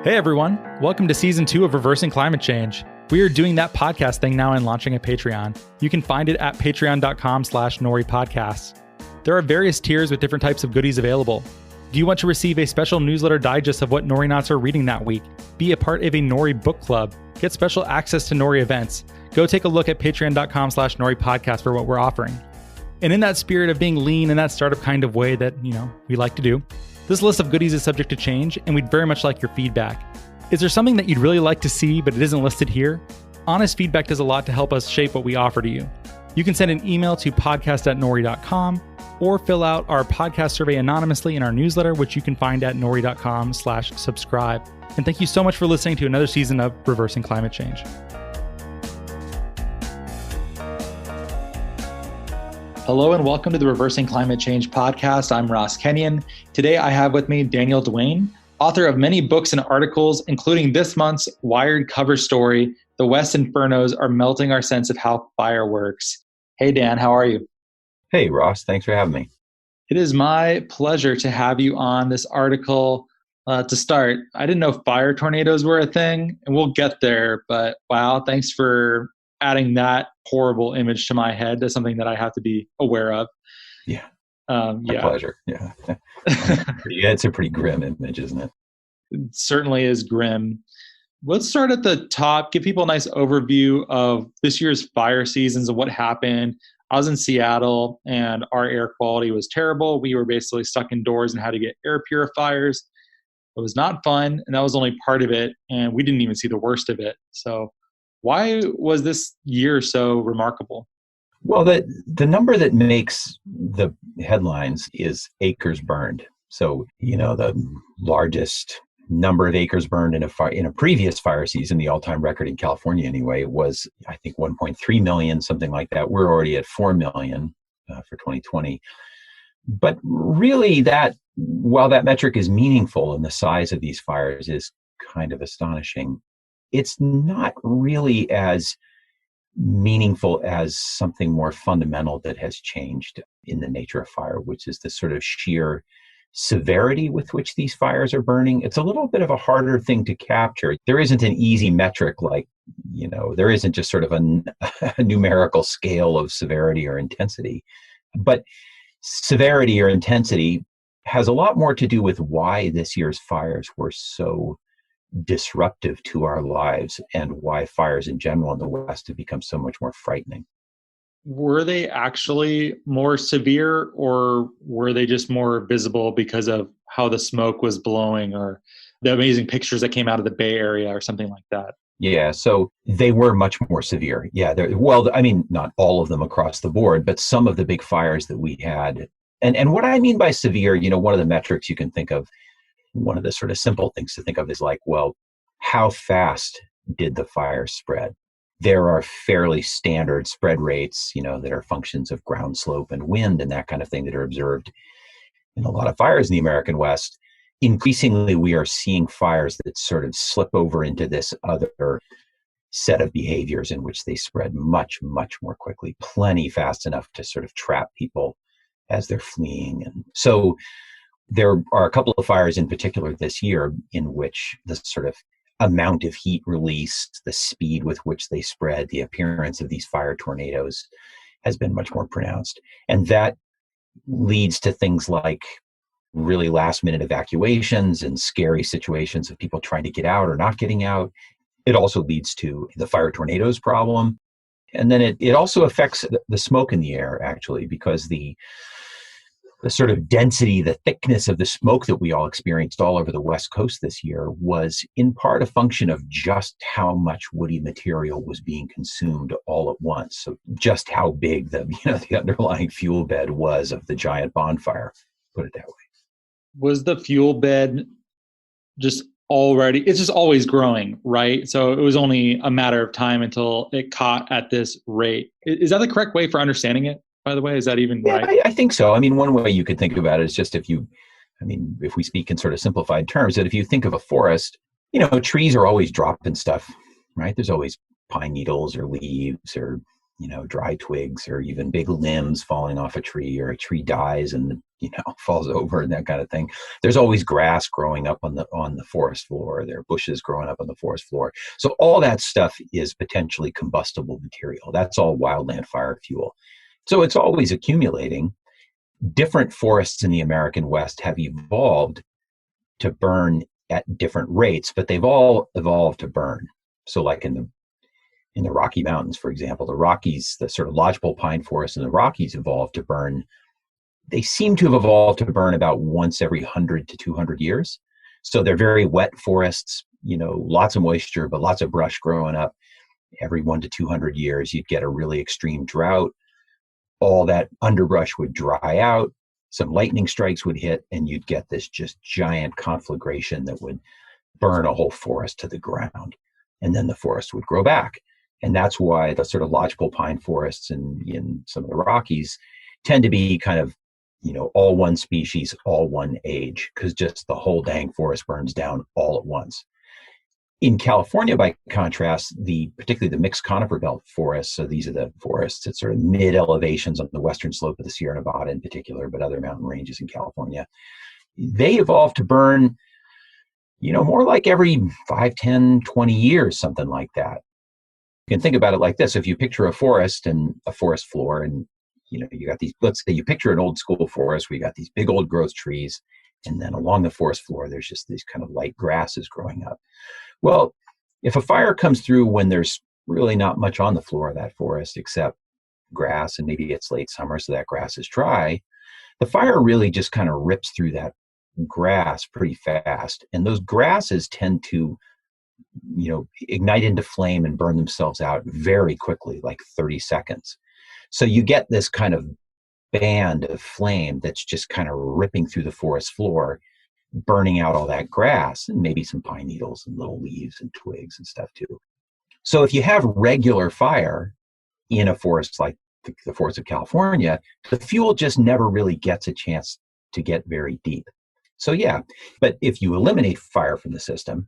Hey everyone, welcome to season 2 of Reversing Climate Change. We are doing that podcast thing now and launching a Patreon. You can find it at patreon.com/Nori podcasts. There are various tiers with different types of goodies available. Do you want to receive a special newsletter digest of what Nori Knots are reading that week? Be a part of a Nori book club. Get special access to Nori events. Go take a look at patreon.com/Nori podcast for what we're offering. And in that spirit of being lean in that startup kind of way that, we like to do, this list of goodies is subject to change, and we'd very much like your feedback. Is there something that you'd really like to see, but it isn't listed here? Honest feedback does a lot to help us shape what we offer to you. You can send an email to podcast@nori.com or fill out our podcast survey anonymously in our newsletter, which you can find at nori.com/subscribe. And thank you so much for listening to another season of Reversing Climate Change. Hello and welcome to the Reversing Climate Change podcast. I'm Ross Kenyon. Today I have with me Daniel Duane, author of many books and articles, including this month's Wired cover story, The West Infernos Are Melting Our Sense of How Fire Works. Hey Dan, how are you? Hey Ross, thanks for having me. It is my pleasure to have you on this article. To start, I didn't know fire tornadoes were a thing, and we'll get there, but wow, thanks for adding that horrible image to my head. That's something that I have to be aware of. Yeah. My pleasure. Yeah. It's a pretty grim image, isn't it? It certainly is grim. Let's start at the top, give people a nice overview of this year's fire seasons and what happened. I was in Seattle and our air quality was terrible. We were basically stuck indoors and had to get air purifiers. It was not fun, and that was only part of it, and we didn't even see the worst of it. So why was this year so remarkable? Well, the number that makes the headlines is acres burned. So, the largest number of acres burned in a previous fire season, the all-time record in California anyway, was, I think, 1.3 million, something like that. We're already at 4 million for 2020. But really, while that metric is meaningful and the size of these fires is kind of astonishing, it's not really as meaningful as something more fundamental that has changed in the nature of fire, which is the sort of sheer severity with which these fires are burning. It's a little bit of a harder thing to capture. There isn't an easy metric like, there isn't just sort of a numerical scale of severity or intensity. But severity or intensity has a lot more to do with why this year's fires were so disruptive to our lives and why fires in general in the West have become so much more frightening. Were they actually more severe, or were they just more visible because of how the smoke was blowing or the amazing pictures that came out of the Bay Area or something like that? Yeah, so they were much more severe. Yeah, not all of them across the board, but some of the big fires that we had. And what I mean by severe, one of the metrics you can think of, one of the sort of simple things to think of is like, well, how fast did the fire spread? There are fairly standard spread rates, that are functions of ground slope and wind and that kind of thing that are observed in a lot of fires in the American West. Increasingly, we are seeing fires that sort of slip over into this other set of behaviors in which they spread much, much more quickly, plenty fast enough to sort of trap people as they're fleeing. And so there are a couple of fires in particular this year in which the sort of amount of heat released, the speed with which they spread, the appearance of these fire tornadoes has been much more pronounced. And that leads to things like really last-minute evacuations and scary situations of people trying to get out or not getting out. It also leads to the fire tornadoes problem. And then it also affects the smoke in the air, actually, because the sort of density, the thickness of the smoke that we all experienced all over the West Coast this year was in part a function of just how much woody material was being consumed all at once. So just how big the underlying fuel bed was of the giant bonfire, put it that way. Was the fuel bed it's just always growing, right? So it was only a matter of time until it caught at this rate. Is that the correct way for understanding it? By the way, is that even right? I think so. One way you could think about it is just if we speak in sort of simplified terms, that if you think of a forest, trees are always dropping stuff, right? There's always pine needles or leaves or dry twigs or even big limbs falling off a tree, or a tree dies and, falls over and that kind of thing. There's always grass growing up on the forest floor. There are bushes growing up on the forest floor. So all that stuff is potentially combustible material. That's all wildland fire fuel. So it's always accumulating. Different forests in the American West have evolved to burn at different rates, but they've all evolved to burn. So like in the Rocky Mountains, for example, the Rockies, the sort of lodgepole pine forests in the Rockies evolved to burn. They seem to have evolved to burn about once every 100 to 200 years. So they're very wet forests, lots of moisture, but lots of brush growing up. Every 1 to 200 years, you'd get a really extreme drought. All that underbrush would dry out. Some lightning strikes would hit, and you'd get this just giant conflagration that would burn a whole forest to the ground. And then the forest would grow back. And that's why the sort of lodgepole pine forests in some of the Rockies tend to be kind of, all one species, all one age, because just the whole dang forest burns down all at once. In California, by contrast, particularly the mixed conifer belt forests, so these are the forests at sort of mid elevations on the western slope of the Sierra Nevada in particular, but other mountain ranges in California, they evolved to burn, more like every 5, 10, 20 years, something like that. You can think about it like this. If you picture a forest and a forest floor, and you got these, let's say you picture an old school forest, we got these big old growth trees, and then along the forest floor, there's just these kind of light grasses growing up. Well, if a fire comes through when there's really not much on the floor of that forest except grass, and maybe it's late summer, so that grass is dry, the fire really just kind of rips through that grass pretty fast. And those grasses tend to, ignite into flame and burn themselves out very quickly, like 30 seconds. So you get this kind of band of flame that's just kind of ripping through the forest floor, burning out all that grass and maybe some pine needles and little leaves and twigs and stuff too. So if you have regular fire in a forest like the forest of California, the fuel just never really gets a chance to get very deep. So yeah, but if you eliminate fire from the system,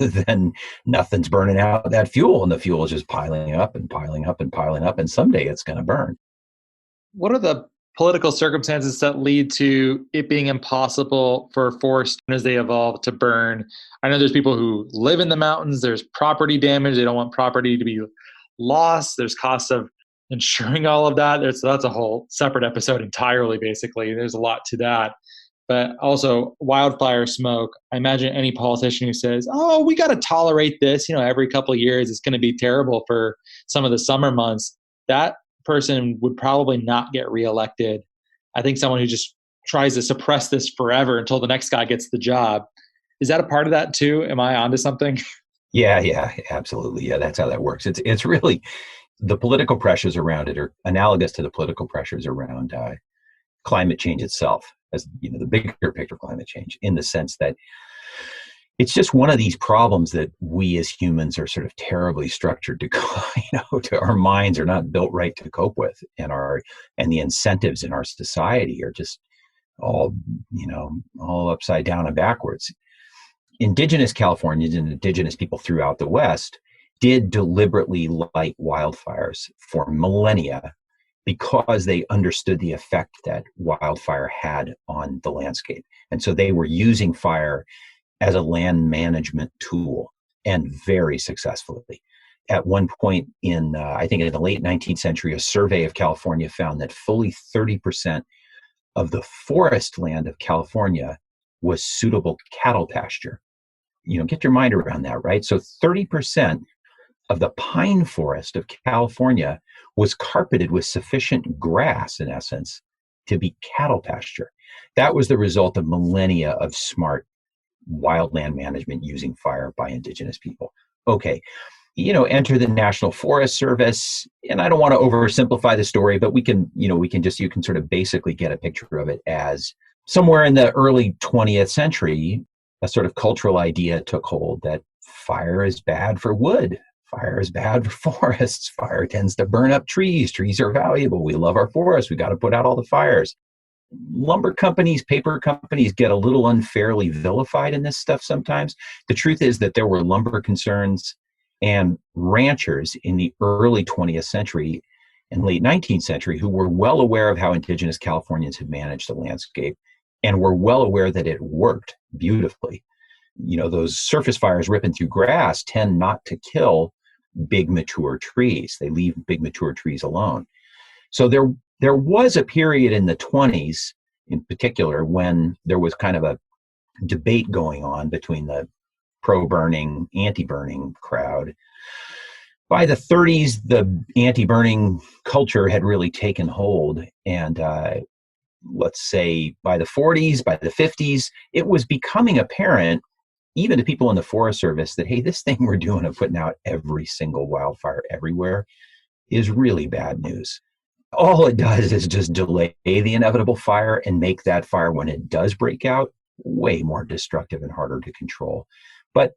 then nothing's burning out that fuel, and the fuel is just piling up and piling up and piling up, and someday it's going to burn. What are the political circumstances that lead to it being impossible for forests as they evolve to burn? I know there's people who live in the mountains. There's property damage. They don't want property to be lost. There's costs of insuring all of that. That's a whole separate episode entirely, basically. There's a lot to that. But also wildfire smoke. I imagine any politician who says, oh, we got to tolerate this, every couple of years, it's going to be terrible for some of the summer months. That person would probably not get reelected. I think someone who just tries to suppress this forever until the next guy gets the job. Is that a part of that too? Am I onto something? Yeah, absolutely. Yeah, that's how that works. It's really, the political pressures around it are analogous to the political pressures around climate change itself, as the bigger picture of climate change, in the sense that it's just one of these problems that we as humans are sort of terribly structured to, to our minds are not built right to cope with, and the incentives in our society are just all upside down and backwards. Indigenous Californians and indigenous people throughout the West did deliberately light wildfires for millennia because they understood the effect that wildfire had on the landscape. And so they were using fire as a land management tool, and very successfully. At one point I think in the late 19th century, a survey of California found that fully 30% of the forest land of California was suitable cattle pasture. Get your mind around that, right? So 30% of the pine forest of California was carpeted with sufficient grass, in essence, to be cattle pasture. That was the result of millennia of smart wildland management using fire by indigenous people. Okay, enter the National Forest Service, and I don't want to oversimplify the story, but you can sort of basically get a picture of it as somewhere in the early 20th century, a sort of cultural idea took hold that fire is bad for wood. Fire is bad for forests. Fire tends to burn up trees. Trees are valuable. We love our forests. We got to put out all the fires. Lumber companies, paper companies get a little unfairly vilified in this stuff sometimes. The truth is that there were lumber concerns and ranchers in the early 20th century and late 19th century who were well aware of how indigenous Californians had managed the landscape and were well aware that it worked beautifully. Those surface fires ripping through grass tend not to kill big mature trees. They leave big mature trees alone. So there was a period in the 20s in particular when there was kind of a debate going on between the pro-burning, anti-burning crowd. By the 30s, the anti-burning culture had really taken hold. And let's say by the 40s, by the 50s, it was becoming apparent, even to people in the Forest Service, that, hey, this thing we're doing of putting out every single wildfire everywhere is really bad news. All it does is just delay the inevitable fire and make that fire, when it does break out, way more destructive and harder to control. But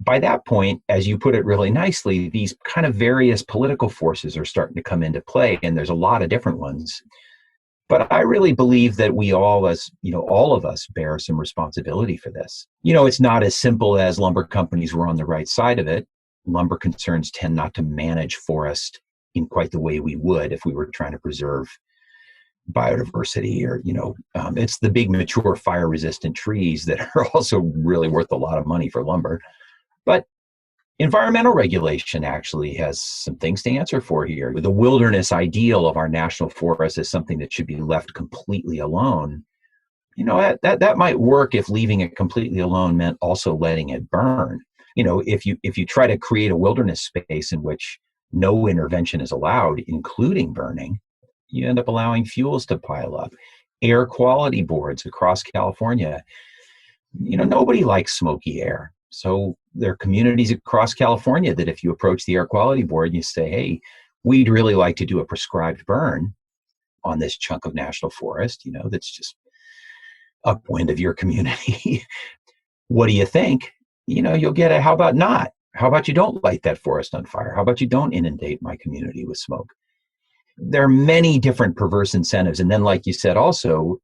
by that point, as you put it really nicely, these kind of various political forces are starting to come into play, and there's a lot of different ones. But I really believe that we all of us bear some responsibility for this. It's not as simple as lumber companies were on the right side of it. Lumber concerns tend not to manage forest in quite the way we would if we were trying to preserve biodiversity, or it's the big mature fire resistant trees that are also really worth a lot of money for lumber. But environmental regulation actually has some things to answer for here. The wilderness ideal of our national forest is something that should be left completely alone. That might work if leaving it completely alone meant also letting it burn. If you try to create a wilderness space in which no intervention is allowed, including burning, you end up allowing fuels to pile up. Air quality boards across California, nobody likes smoky air. So there are communities across California that if you approach the air quality board and you say, hey, we'd really like to do a prescribed burn on this chunk of national forest, that's just upwind of your community. What do you think? You'll get a, how about not? How about you don't light that forest on fire? How about you don't inundate my community with smoke? There are many different perverse incentives. And then, like you said, also,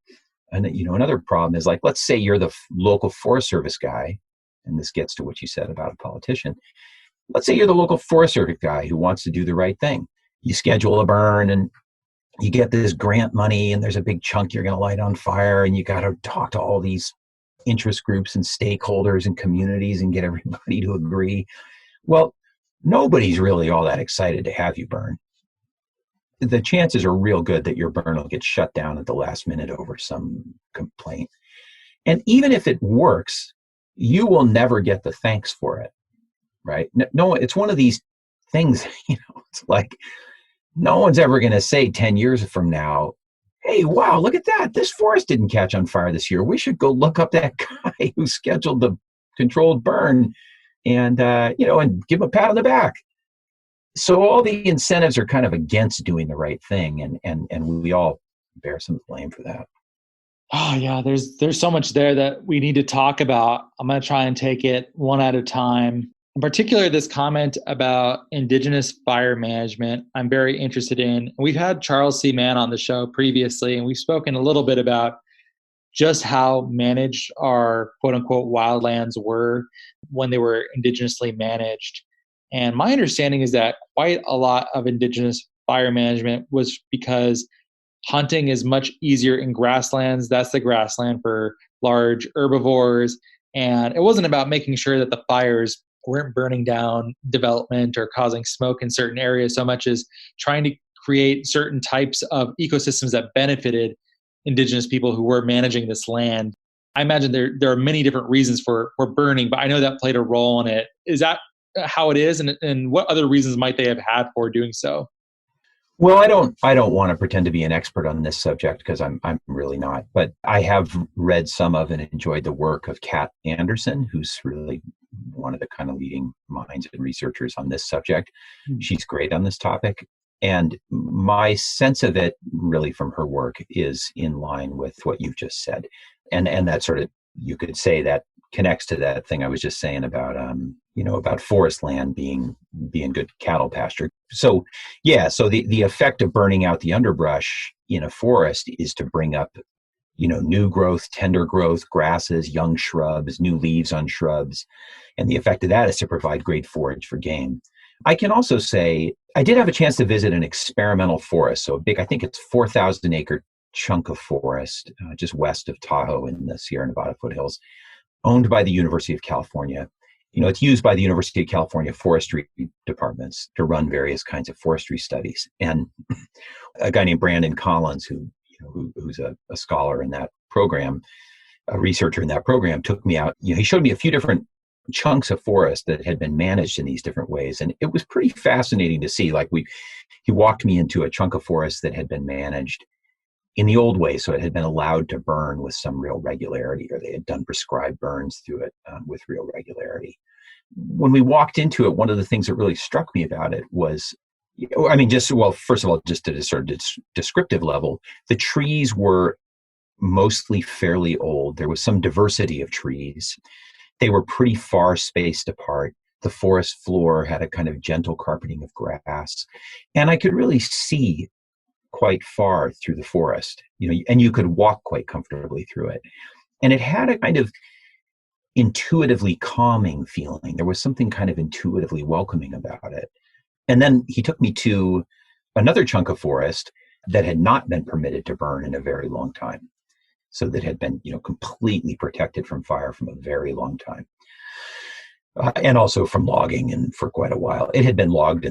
and another problem is, like, let's say you're the local Forest Service guy, and this gets to what you said about a politician. Let's say you're the local Forest Service guy who wants to do the right thing. You schedule a burn and you get this grant money, and there's a big chunk you're going to light on fire, and you got to talk to all these interest groups and stakeholders and communities and get everybody to agree. Well, nobody's really all that excited to have you burn. The chances are real good that your burn will get shut down at the last minute over some complaint. And even if it works, you will never get the thanks for it, right? No, it's one of these things, it's like no one's ever going to say 10 years from now, hey, wow, look at that. This forest didn't catch on fire this year. We should go look up that guy who scheduled the controlled burn and, and give him a pat on the back. So all the incentives are kind of against doing the right thing. And we all bear some blame for that. Oh yeah, there's so much there that we need to talk about. I'm going to try and take it one at a time. In particular, this comment about indigenous fire management, I'm very interested in. We've had Charles C. Mann on the show previously, and we've spoken a little bit about just how managed our quote unquote wildlands were when they were indigenously managed. And my understanding is that quite a lot of indigenous fire management was because hunting is much easier in grasslands. That's the grassland for large herbivores. And it wasn't about making sure that the fires weren't burning down development or causing smoke in certain areas so much as trying to create certain types of ecosystems that benefited indigenous people who were managing this land. I imagine there are many different reasons for burning, but I know that played a role in it. Is that how it is? And what other reasons might they have had for doing so? Well, I don't want to pretend to be an expert on this subject because I'm really not, but I have read some of and enjoyed the work of Kat Anderson, who's really one of the kind of leading minds and researchers on this subject. She's great on this topic. And my sense of it really from her work is in line with what you've just said. And that sort of, you could say that connects to that thing I was just saying about, about forest land being good cattle pasture. So, yeah, so the effect of burning out the underbrush in a forest is to bring up, new growth, tender growth, grasses, young shrubs, new leaves on shrubs. And the effect of that is to provide great forage for game. I can also say I did have a chance to visit an experimental forest. So a big, I think it's 4,000 acre chunk of forest just west of Tahoe in the Sierra Nevada foothills, owned by the University of California. It's used by the University of California forestry departments to run various kinds of forestry studies. And a guy named Brandon Collins, who's a scholar in that program, a researcher in that program, took me out. He showed me a few different chunks of forest that had been managed in these different ways. And it was pretty fascinating to see. He walked me into a chunk of forest that had been managed in the old way. So it had been allowed to burn with some real regularity, or they had done prescribed burns through it with real regularity. When we walked into it, one of the things that really struck me about it was, first of all, just at a sort of descriptive level, the trees were mostly fairly old. There was some diversity of trees. They were pretty far spaced apart. The forest floor had a kind of gentle carpeting of grass. And I could really see quite far through the forest, and you could walk quite comfortably through it. And it had a kind of intuitively calming feeling. There was something kind of intuitively welcoming about it. And then he took me to another chunk of forest that had not been permitted to burn in a very long time. So that had been, completely protected from fire from a very long time. And also from logging, and for quite a while. It had been logged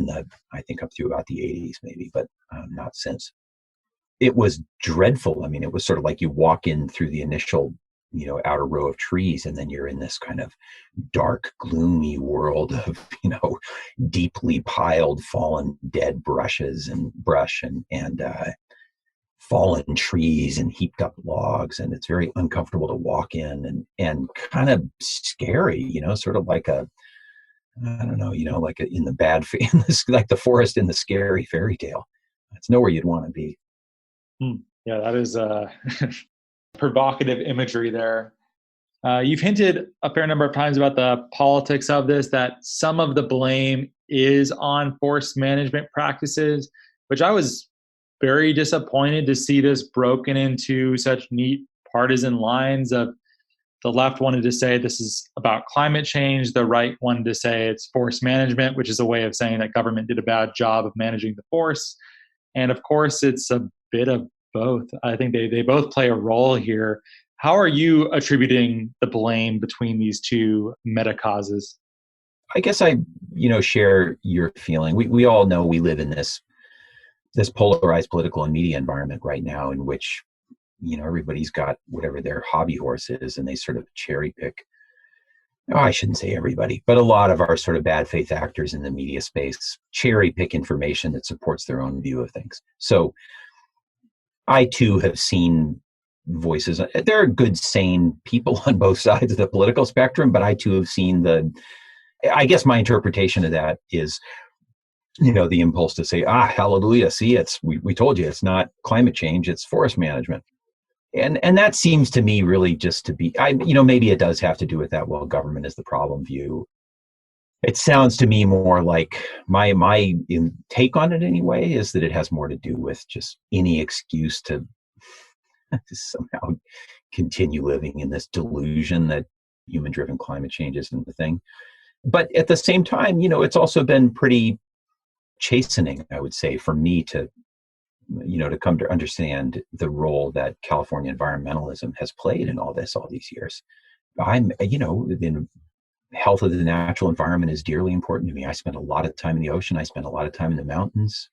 I think up through about the 80s maybe, but not since. It was dreadful. It was sort of like you walk in through the initial, outer row of trees, and then you're in this kind of dark, gloomy world of, deeply piled, fallen, dead brush and fallen trees and heaped up logs, and it's very uncomfortable to walk in and kind of scary, sort of like I don't know, like in the like the forest in the scary fairy tale. It's nowhere you'd want to be. Yeah, that is provocative imagery there. You've hinted a fair number of times about the politics of this, that some of the blame is on forest management practices, which I was very disappointed to see this broken into such neat partisan lines of the left wanted to say this is about climate change. The right wanted to say it's forest management, which is a way of saying that government did a bad job of managing the forest. And of course, it's a bit of both. I think they both play a role here. How are you attributing the blame between these two meta causes? I guess I, share your feeling. We all know we live in this polarized political and media environment right now, in which, everybody's got whatever their hobby horse is, and they sort of cherry pick. Oh, I shouldn't say everybody, but a lot of our sort of bad faith actors in the media space cherry pick information that supports their own view of things. So I too have seen voices. There are good, sane people on both sides of the political spectrum, but I too have seen I guess my interpretation of that is, the impulse to say, hallelujah, see, we told you it's not climate change, it's forest management. And that seems to me really just to be, maybe it does have to do with that, well, government is the problem view. It sounds to me more like my take on it anyway is that it has more to do with just any excuse to somehow continue living in this delusion that human-driven climate change isn't the thing. But at the same time, it's also been pretty chastening, I would say, for me to come to understand the role that California environmentalism has played in all these years. The health of the natural environment is dearly important to me. I spend a lot of time in the ocean. I spend a lot of time in the mountains.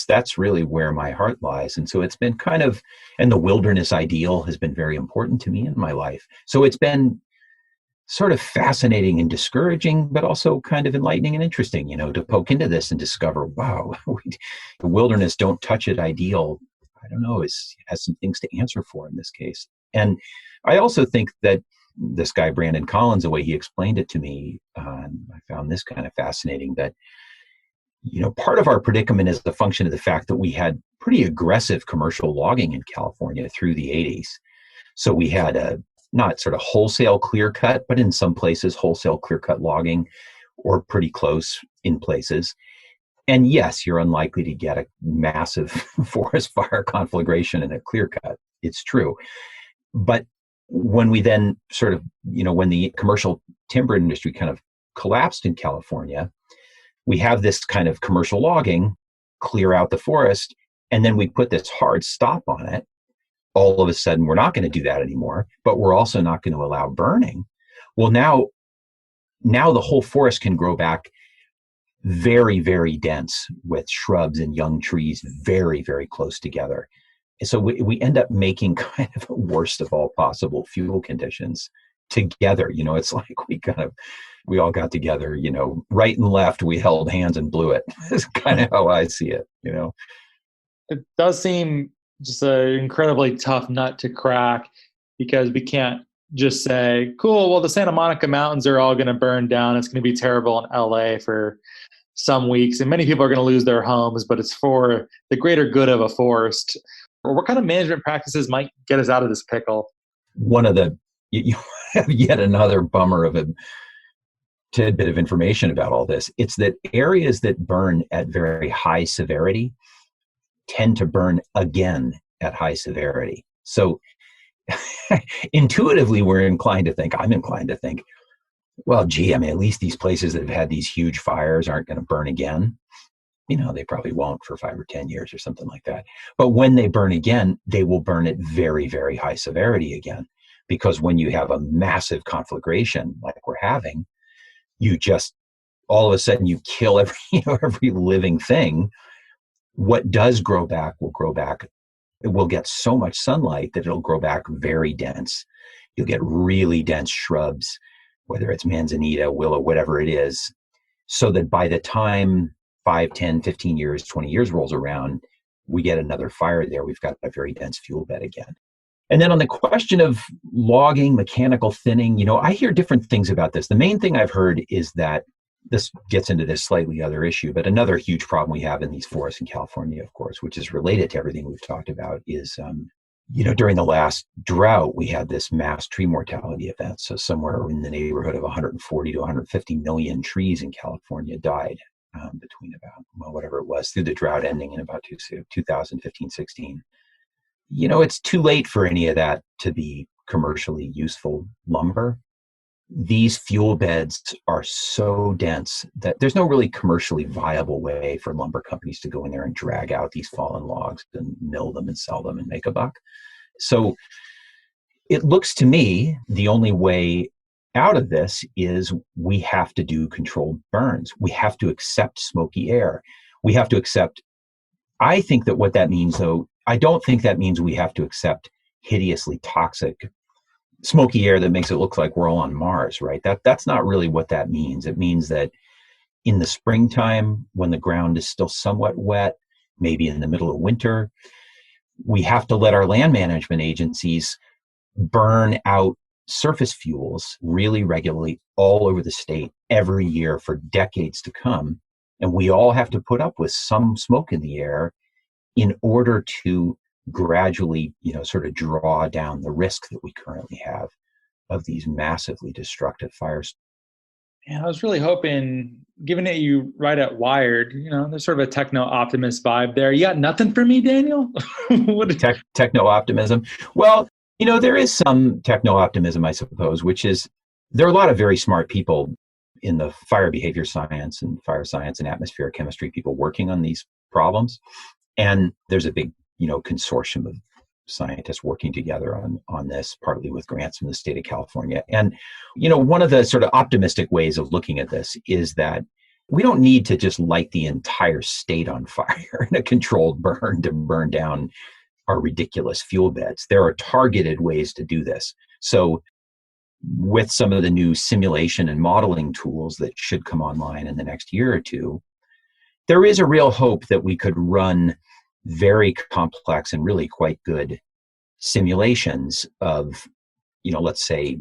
That's really where my heart lies. And so it's been and the wilderness ideal has been very important to me in my life. So it's been sort of fascinating and discouraging, but also kind of enlightening and interesting, to poke into this and discover, wow, the wilderness don't touch it ideal, I don't know, has some things to answer for in this case. And I also think that this guy, Brandon Collins, the way he explained it to me, I found this kind of fascinating, that, part of our predicament is the function of the fact that we had pretty aggressive commercial logging in California through the 80s. So we had not sort of wholesale clear cut, but in some places wholesale clear cut logging, or pretty close in places. And yes, you're unlikely to get a massive forest fire conflagration in a clear cut. it's true. But when we then sort of, when the commercial timber industry kind of collapsed in California, we have this kind of commercial logging, clear out the forest, and then we put this hard stop on it. All of a sudden, we're not going to do that anymore, but we're also not going to allow burning. Well, now the whole forest can grow back very, very dense with shrubs and young trees very, very close together. So we end up making kind of a worst of all possible fuel conditions together. It's like we all got together, right and left, we held hands and blew it. It's kind of how I see it, It does seem just an incredibly tough nut to crack, because we can't just say, cool, well, the Santa Monica Mountains are all going to burn down. It's going to be terrible in LA for some weeks, and many people are going to lose their homes, but it's for the greater good of a forest. Or what kind of management practices might get us out of this pickle? You have yet another bummer of a tidbit of information about all this. It's that areas that burn at very high severity tend to burn again at high severity. So intuitively, I'm inclined to think, well, gee, at least these places that have had these huge fires aren't going to burn again. They probably won't for 5 or 10 years or something like that. But when they burn again, they will burn at very, very high severity again. Because when you have a massive conflagration like we're having, you just, all of a sudden, you kill every living thing. What does grow back will grow back. It will get so much sunlight that it'll grow back very dense. You'll get really dense shrubs, whether it's manzanita, willow, whatever it is, so that by the time 5, 10, 15 years, 20 years rolls around, we get another fire there. We've got a very dense fuel bed again. And then on the question of logging, mechanical thinning, I hear different things about this. The main thing I've heard is that this gets into this slightly other issue, but another huge problem we have in these forests in California, of course, which is related to everything we've talked about, is, during the last drought, we had this mass tree mortality event. So somewhere in the neighborhood of 140 to 150 million trees in California died between about, whatever it was, through the drought ending in about 2015, 16. It's too late for any of that to be commercially useful lumber. These fuel beds are so dense that there's no really commercially viable way for lumber companies to go in there and drag out these fallen logs and mill them and sell them and make a buck. So it looks to me the only way out of this is we have to do controlled burns. We have to accept smoky air. We have to accept, I think that what that means, though, I don't think that means we have to accept hideously toxic smoky air that makes it look like we're all on Mars, right? That's not really what that means. It means that in the springtime, when the ground is still somewhat wet, maybe in the middle of winter, we have to let our land management agencies burn out surface fuels really regularly all over the state every year for decades to come. And we all have to put up with some smoke in the air in order to gradually, sort of draw down the risk that we currently have of these massively destructive fires. Yeah, I was really hoping, given that you write at Wired, there's sort of a techno-optimist vibe there. You got nothing for me, Daniel? Techno-optimism? Well, there is some techno-optimism, I suppose, which is, there are a lot of very smart people in the fire behavior science and fire science and atmospheric chemistry, people working on these problems. And there's a big, consortium of scientists working together on this, partly with grants from the state of California. And, one of the sort of optimistic ways of looking at this is that we don't need to just light the entire state on fire in a controlled burn to burn down our ridiculous fuel beds. There are targeted ways to do this. So with some of the new simulation and modeling tools that should come online in the next year or two, there is a real hope that we could run very complex and really quite good simulations of, let's say,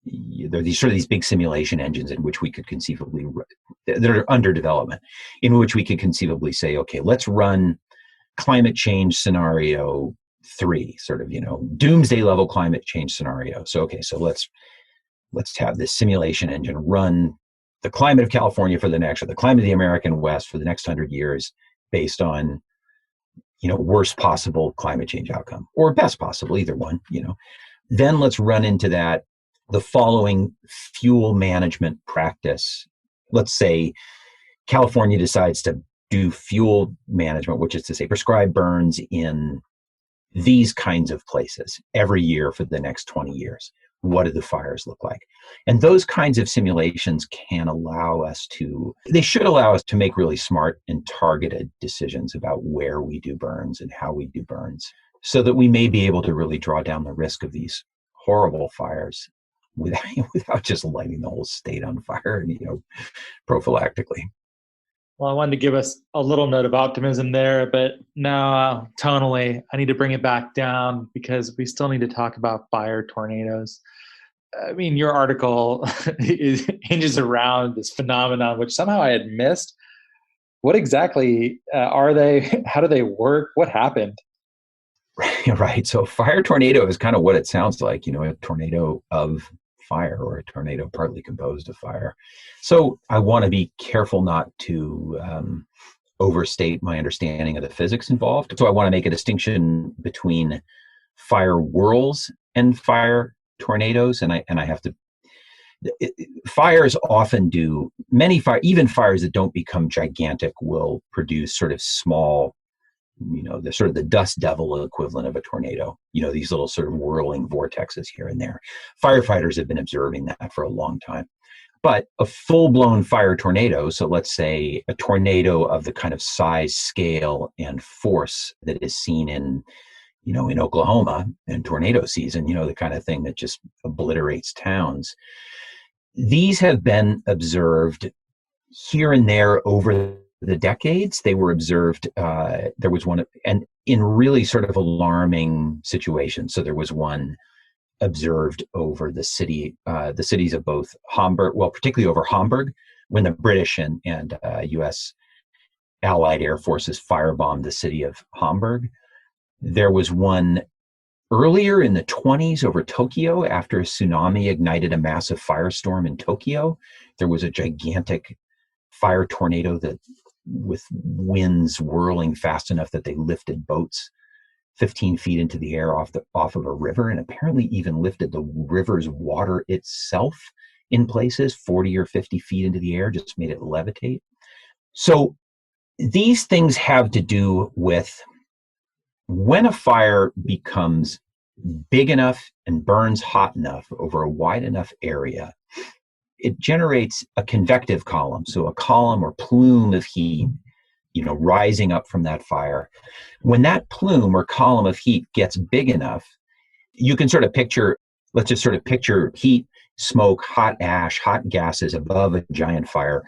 there are these big simulation engines in which we could conceivably, that are under development, in which we could conceivably say, okay, let's run climate change scenario 3, sort of, doomsday level climate change scenario. So, okay, so let's have this simulation engine run the climate of California for the climate of the American West for the next 100 years based on worst possible climate change outcome or best possible, either one. Then let's run into that, the following fuel management practice. Let's say California decides to do fuel management, which is to say prescribe burns in these kinds of places every year for the next 20 years. What do the fires look like? And those kinds of simulations they should allow us to make really smart and targeted decisions about where we do burns and how we do burns, so that we may be able to really draw down the risk of these horrible fires without just lighting the whole state on fire, prophylactically. Well, I wanted to give us a little note of optimism there, but now tonally, I need to bring it back down because we still need to talk about fire tornadoes. I mean, your article hinges around this phenomenon, which somehow I had missed. What exactly are they? How do they work? What happened? Right. So fire tornado is kind of what it sounds like, a tornado of fire, or a tornado partly composed of fire. So I want to be careful not to overstate my understanding of the physics involved. So I want to make a distinction between fire whirls and fire tornadoes. And I have to, fires often do, even fires that don't become gigantic will produce sort of small, the sort of the dust devil equivalent of a tornado, these little sort of whirling vortexes here and there. Firefighters have been observing that for a long time. But a full-blown fire tornado, so let's say a tornado of the kind of size, scale, and force that is seen in Oklahoma in tornado season, the kind of thing that just obliterates towns. These have been observed here and there over the decades. They were observed, there was one, and in really sort of alarming situations. So there was one observed over the cities of both Hamburg, well, particularly over Hamburg, when the British and U.S. Allied Air Forces firebombed the city of Hamburg. There was one earlier in the 1920s over Tokyo after a tsunami ignited a massive firestorm in Tokyo. There was a gigantic fire tornado with winds whirling fast enough that they lifted boats 15 feet into the air off of a river, and apparently even lifted the river's water itself in places 40 or 50 feet into the air, just made it levitate. So these things have to do with when a fire becomes big enough and burns hot enough over a wide enough area, it generates a convective column, so a column or plume of heat, rising up from that fire. When that plume or column of heat gets big enough, you can let's just sort of picture heat, smoke, hot ash, hot gases above a giant fire.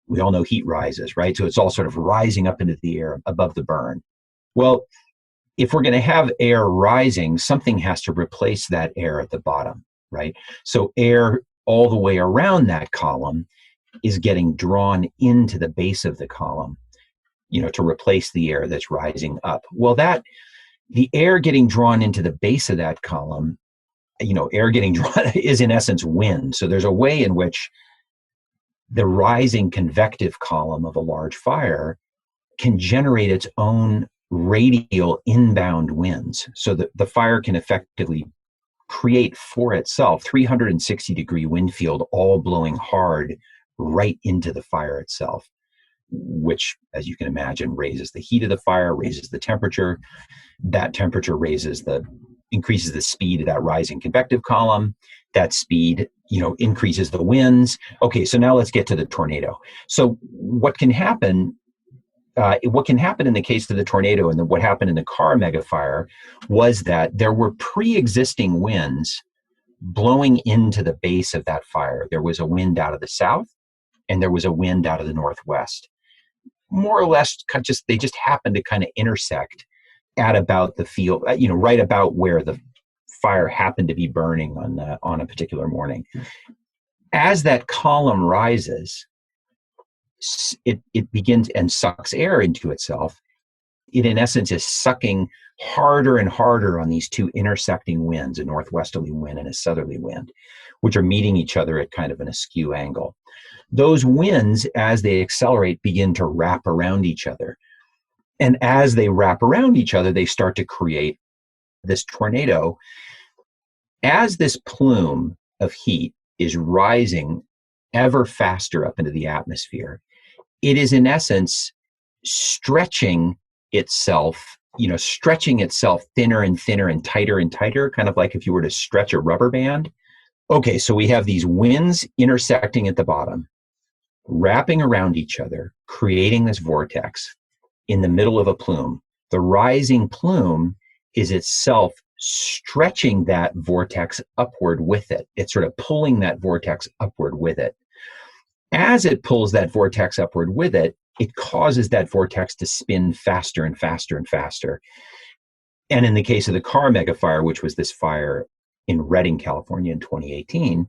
We all know heat rises, right? So it's all sort of rising up into the air above the burn. Well, if we're going to have air rising, something has to replace that air at the bottom, right? So air all the way around that column is getting drawn into the base of the column, to replace the air that's rising up. Well, the air getting drawn into the base of that column, air getting drawn is in essence wind. So there's a way in which the rising convective column of a large fire can generate its own radial inbound winds, so that the fire can effectively create for itself 360-degree wind field, all blowing hard right into the fire itself, which, as you can imagine, raises the heat of the fire, raises the temperature. That temperature increases the speed of that rising convective column. That speed, increases the winds. Okay, so now let's get to the tornado. So what can happen in the case of the tornado, and then what happened in the Carr megafire, was that there were pre-existing winds blowing into the base of that fire. There was a wind out of the south, and there was a wind out of the northwest. More or less, they just happened to kind of intersect at about the field, right about where the fire happened to be burning on a particular morning. As that column rises, it begins and sucks air into itself. It, in essence, is sucking harder and harder on these two intersecting winds, a northwesterly wind and a southerly wind, which are meeting each other at kind of an askew angle. Those winds, as they accelerate, begin to wrap around each other. And as they wrap around each other, they start to create this tornado. As this plume of heat is rising ever faster up into the atmosphere, it is in essence stretching itself, stretching itself thinner and thinner and tighter, kind of like if you were to stretch a rubber band. Okay, so we have these winds intersecting at the bottom, wrapping around each other, creating this vortex in the middle of a plume. The rising plume is itself stretching that vortex upward with it. It's sort of pulling that vortex upward with it. As it pulls that vortex upward with it, it causes that vortex to spin faster and faster and faster. And in the case of the Carr megafire, which was this fire in Redding, California in 2018,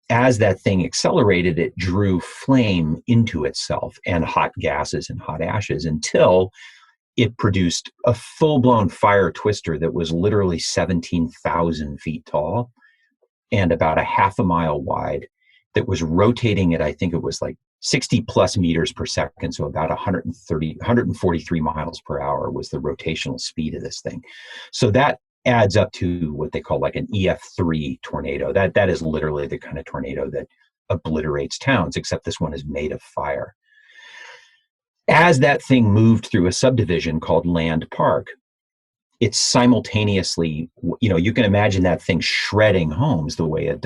as that thing accelerated, it drew flame into itself and hot gases and hot ashes until it produced a full-blown fire twister that was literally 17,000 feet tall and about a half a mile wide, that was rotating at, I think it was like 60 plus meters per second. So about 143 miles per hour was the rotational speed of this thing. So that adds up to what they call like an EF3 tornado. That is literally the kind of tornado that obliterates towns, except this one is made of fire. As that thing moved through a subdivision called Land Park, it's simultaneously, you can imagine that thing shredding homes the way it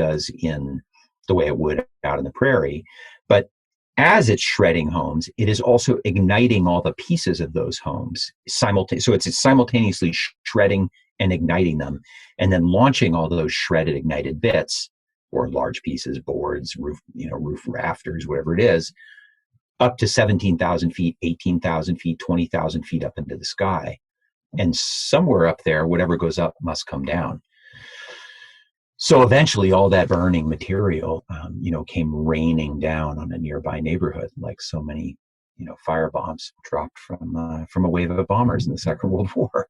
would out in the prairie. But as it's shredding homes, it is also igniting all the pieces of those homes simultaneously. So it's simultaneously shredding and igniting them, and then launching all those shredded, ignited bits, or large pieces, boards, roof rafters, whatever it is, up to 17,000 feet, 18,000 feet, 20,000 feet up into the sky. And somewhere up there, whatever goes up must come down. So eventually all that burning material, came raining down on a nearby neighborhood, like so many, fire bombs dropped from a wave of bombers in the Second World War.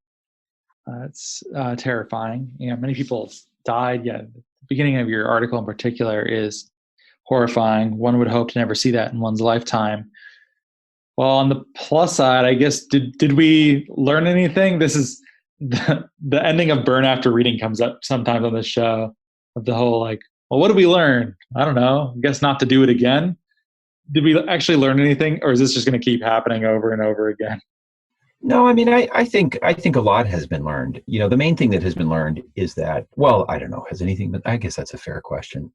It's terrifying. Many people died. Yeah, the beginning of your article in particular is horrifying. One would hope to never see that in one's lifetime. Well, on the plus side, I guess, did we learn anything? This is the ending of Burn After Reading comes up sometimes on this show, of the whole what did we learn? I don't know. I guess not to do it again. Did we actually learn anything, or is this just going to keep happening over and over again? No, I mean, I think a lot has been learned. The main thing that has been learned is that, well, I don't know, has anything been, I guess that's a fair question.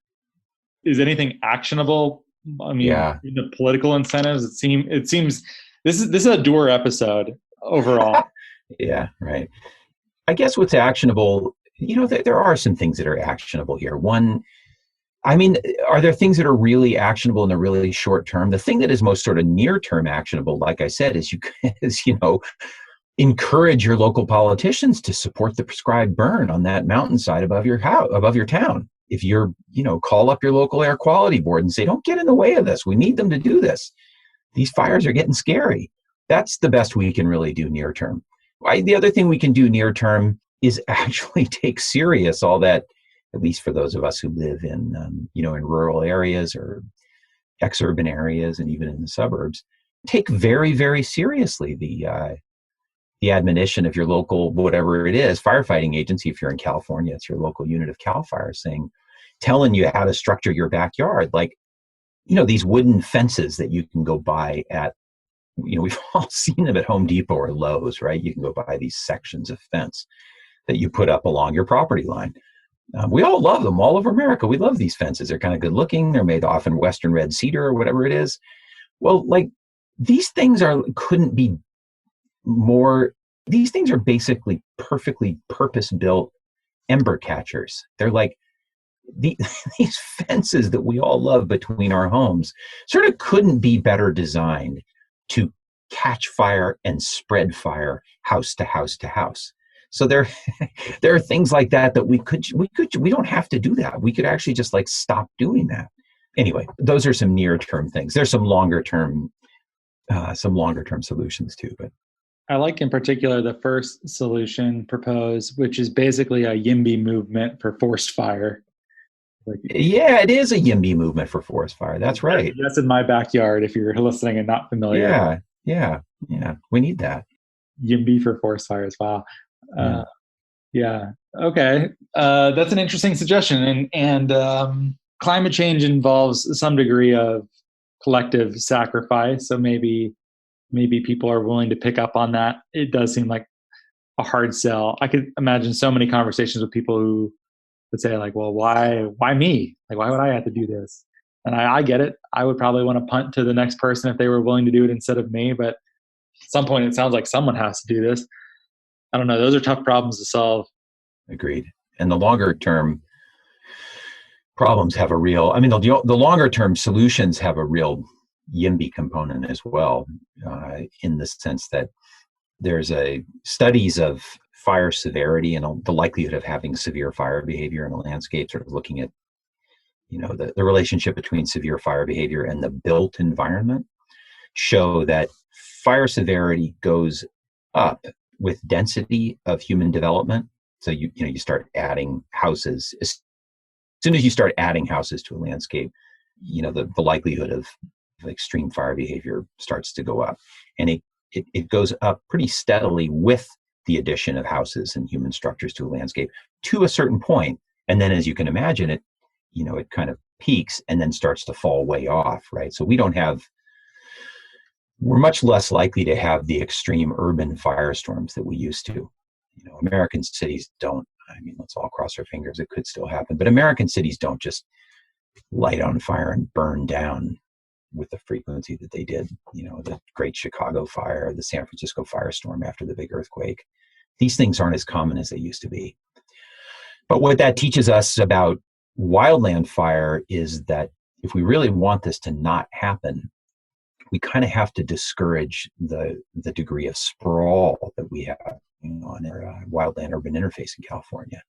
Is anything actionable? I mean, yeah. The political incentives, it seems this is a doer episode overall. Yeah, right. I guess what's actionable, there are some things that are actionable here. One, I mean, are there things that are really actionable in the really short term? The thing that is most sort of near term actionable, like I said, is encourage your local politicians to support the prescribed burn on that mountainside above your house, above your town. If you're, call up your local air quality board and say, don't get in the way of this. We need them to do this. These fires are getting scary. That's the best we can really do near term. The other thing we can do near term is actually take serious all that, at least for those of us who live in, in rural areas or ex-urban areas and even in the suburbs, take very, very seriously the admonition of your local, whatever it is, firefighting agency. If you're in California, it's your local unit of CAL FIRE telling you how to structure your backyard. These wooden fences that you can go buy at, we've all seen them at Home Depot or Lowe's, right? You can go buy these sections of fence that you put up along your property line. We all love them. All over America, we love these fences. They're kind of good looking. They're made often Western red cedar or whatever it is. Well, these things couldn't be more, these things are basically perfectly purpose-built ember catchers. They're like these fences that we all love between our homes sort of couldn't be better designed to catch fire and spread fire house to house to house. So there are things like that we don't have to do that. We could actually just stop doing that. Anyway, those are some near-term things. There's some longer-term solutions too, but I like in particular the first solution proposed, which is basically a YIMBY movement for forest fire. Yeah, it is a YIMBY movement for forest fire. That's right. That's in my backyard if you're listening and not familiar. Yeah. We need that. YIMBY for forest fires. Wow. Yeah. Yeah. Okay. That's an interesting suggestion. And climate change involves some degree of collective sacrifice. So maybe people are willing to pick up on that. It does seem like a hard sell. I could imagine so many conversations with people who would say like, well, why me? Like, why would I have to do this? And I get it. I would probably want to punt to the next person if they were willing to do it instead of me. But at some point, it sounds like someone has to do this. I don't know. Those are tough problems to solve. Agreed. And the longer term problems have a real, I mean, the longer term solutions have a real YIMBY component as well, in the sense that there's studies of fire severity and the likelihood of having severe fire behavior in a landscape, sort of looking at, the relationship between severe fire behavior and the built environment, show that fire severity goes up with density of human development. So you start adding houses. As soon as you start adding houses to a landscape, the likelihood of extreme fire behavior starts to go up. And it goes up pretty steadily with the addition of houses and human structures to a landscape to a certain point. And then, as you can imagine, it kind of peaks and then starts to fall way off, right? So we're much less likely to have the extreme urban firestorms that we used to. American cities don't. I mean, let's all cross our fingers. It could still happen, but American cities don't just light on fire and burn down with the frequency that they did. The Great Chicago Fire, the San Francisco firestorm after the big earthquake. These things aren't as common as they used to be. But what that teaches us about wildland fire is that if we really want this to not happen, we kind of have to discourage the degree of sprawl that we have on our wildland urban interface in California.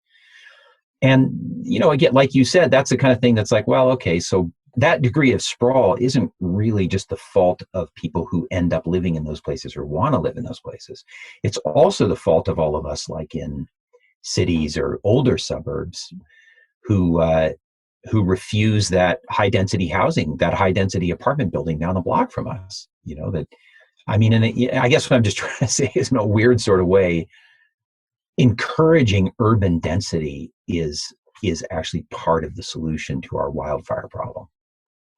And, again, like you said, that's the kind of thing that's like, well, okay, so that degree of sprawl isn't really just the fault of people who end up living in those places or want to live in those places. It's also the fault of all of us, like in cities or older suburbs, who refuse that high density housing, that high density apartment building down the block from us. And I guess what I'm just trying to say is, in a weird sort of way, encouraging urban density is actually part of the solution to our wildfire problem.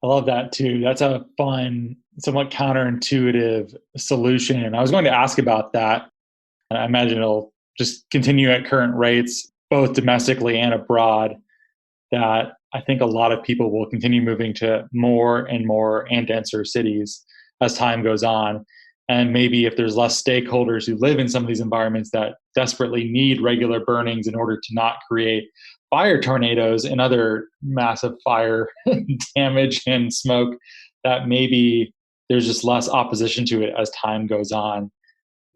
I love that too. That's a fun, somewhat counterintuitive solution. And I was going to ask about that. And I imagine it'll just continue at current rates, both domestically and abroad, that I think a lot of people will continue moving to more and more and denser cities as time goes on. And maybe if there's less stakeholders who live in some of these environments that desperately need regular burnings in order to not create fire tornadoes and other massive fire damage and smoke, that maybe there's just less opposition to it as time goes on.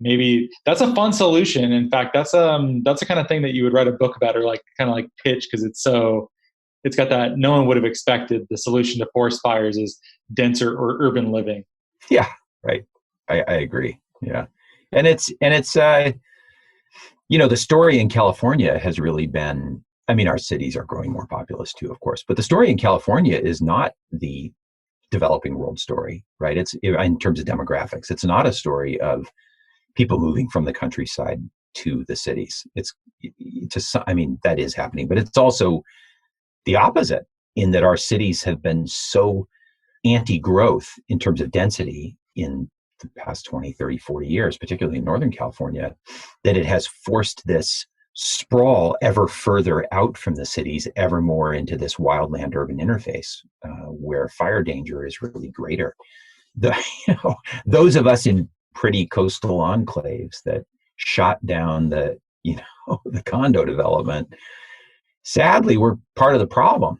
Maybe that's a fun solution. In fact, that's the kind of thing that you would write a book about, or like kind of like pitch, because it's got that no one would have expected. The solution to forest fires is denser or urban living. Yeah, right. I agree. Yeah. And it's the story in California has really been, our cities are growing more populous too, of course, but the story in California is not the developing world story, right? It's in terms of demographics. It's not a story of people moving from the countryside to the cities. That is happening, but it's also the opposite, in that our cities have been so anti-growth in terms of density in the past 20, 30, 40 years, particularly in Northern California, that it has forced this sprawl ever further out from the cities, ever more into this wildland urban interface, where fire danger is really greater. Those of us in pretty coastal enclaves that shot down the condo development, sadly, we're part of the problem.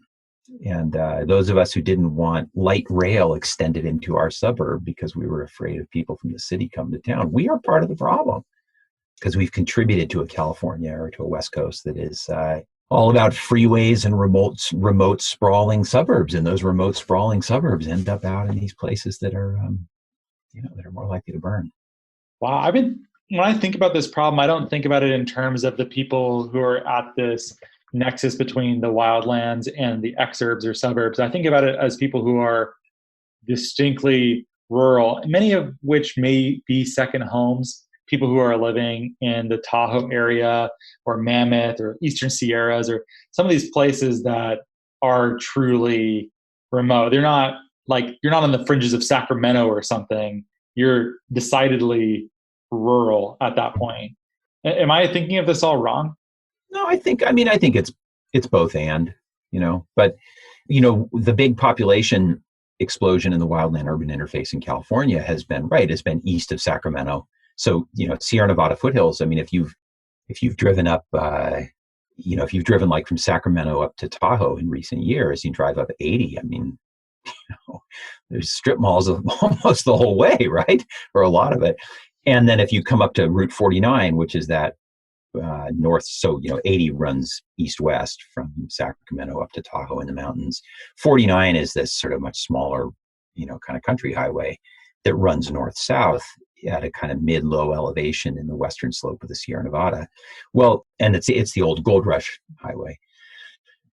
And those of us who didn't want light rail extended into our suburb because we were afraid of people from the city coming to town, we are part of the problem, because we've contributed to a California or to a West Coast that is all about freeways and remote sprawling suburbs. And those remote sprawling suburbs end up out in these places that are more likely to burn. Wow. When I think about this problem, I don't think about it in terms of the people who are at this nexus between the wildlands and the exurbs or suburbs. I think about it as people who are distinctly rural, many of which may be second homes people who are living in the Tahoe area or Mammoth or Eastern Sierras or some of these places that are truly remote. They're not like, you're not on the fringes of Sacramento or something. You're decidedly rural at that point. Am I thinking of this all wrong? No, I think it's both and, but, the big population explosion in the wildland urban interface in California has been east of Sacramento. So, Sierra Nevada foothills, I mean, if you've driven up, if you've driven like from Sacramento up to Tahoe in recent years, you drive up 80, I mean, there's strip malls almost the whole way, right? Or a lot of it. And then if you come up to Route 49, which is that north, so 80 runs east-west from Sacramento up to Tahoe in the mountains. 49 is this sort of much smaller, kind of country highway that runs north-south at a kind of mid-low elevation in the western slope of the Sierra Nevada. Well, and it's the old Gold Rush highway,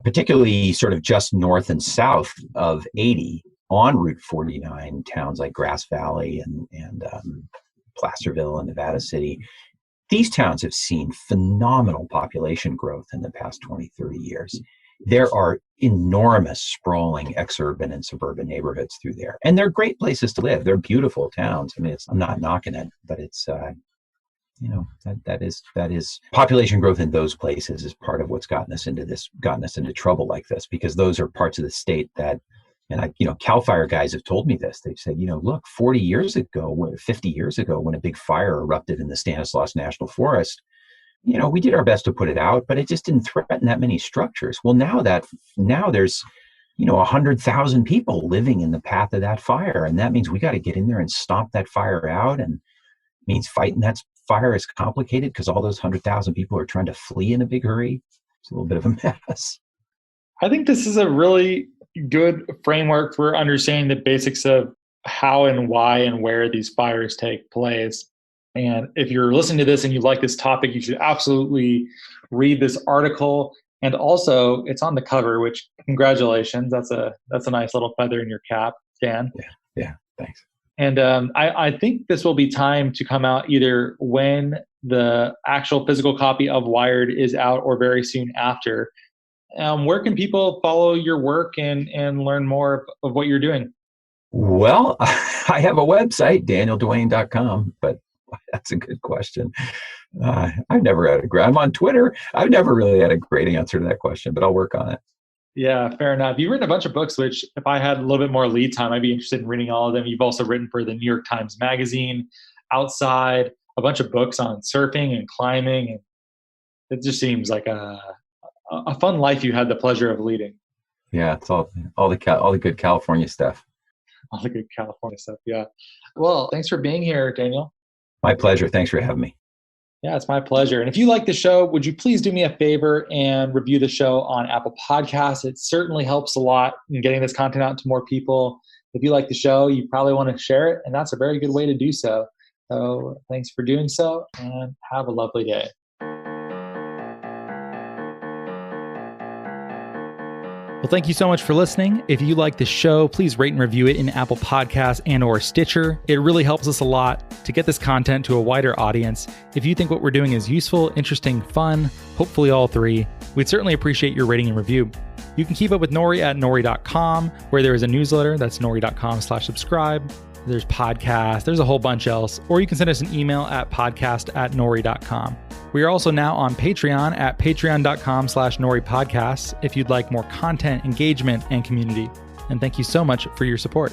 particularly sort of just north and south of 80 on Route 49, towns like Grass Valley and Placerville and Nevada City. These towns have seen phenomenal population growth in the past 20, 30 years. There are enormous sprawling exurban and suburban neighborhoods through there. And they're great places to live. They're beautiful towns. I mean, I'm not knocking it, but it's, that is population growth in those places is part of what's gotten us into trouble like this, because those are parts of the state that, and CAL FIRE guys have told me this. They've said, look, 50 years ago, when a big fire erupted in the Stanislaus National Forest, we did our best to put it out, but it just didn't threaten that many structures. Well, now there's, 100,000 people living in the path of that fire. And that means we got to get in there and stomp that fire out. And it means fighting that fire is complicated because all those 100,000 people are trying to flee in a big hurry. It's a little bit of a mess. I think this is a really good framework for understanding the basics of how and why and where these fires take place. And if you're listening to this and you like this topic, you should absolutely read this article. And also, it's on the cover, which congratulations. That's a nice little feather in your cap, Dan. Yeah, thanks. And I think this will be time to come out either when the actual physical copy of Wired is out or very soon after. Where can people follow your work and learn more of what you're doing? Well, I have a website, danielduane.com, but that's a good question. I'm on Twitter. I've never really had a great answer to that question, but I'll work on it. Yeah, fair enough. You've written a bunch of books, which if I had a little bit more lead time, I'd be interested in reading all of them. You've also written for the New York Times Magazine, Outside, a bunch of books on surfing and climbing. And it just seems like a fun life you had the pleasure of leading. Yeah, it's all the good California stuff. All the good California stuff, yeah. Well, thanks for being here, Daniel. My pleasure. Thanks for having me. Yeah, it's my pleasure. And if you like the show, would you please do me a favor and review the show on Apple Podcasts? It certainly helps a lot in getting this content out to more people. If you like the show, you probably want to share it, and that's a very good way to do so. So thanks for doing so, and have a lovely day. Well, thank you so much for listening. If you like the show, please rate and review it in Apple Podcasts and or Stitcher. It really helps us a lot to get this content to a wider audience. If you think what we're doing is useful, interesting, fun, hopefully all three, we'd certainly appreciate your rating and review. You can keep up with Nori at nori.com, where there is a newsletter. That's nori.com/subscribe. There's podcasts, there's a whole bunch else, or you can send us an email at podcast@nori.com. We are also now on Patreon at patreon.com/Nori podcasts if you'd like more content, engagement, and community. And thank you so much for your support.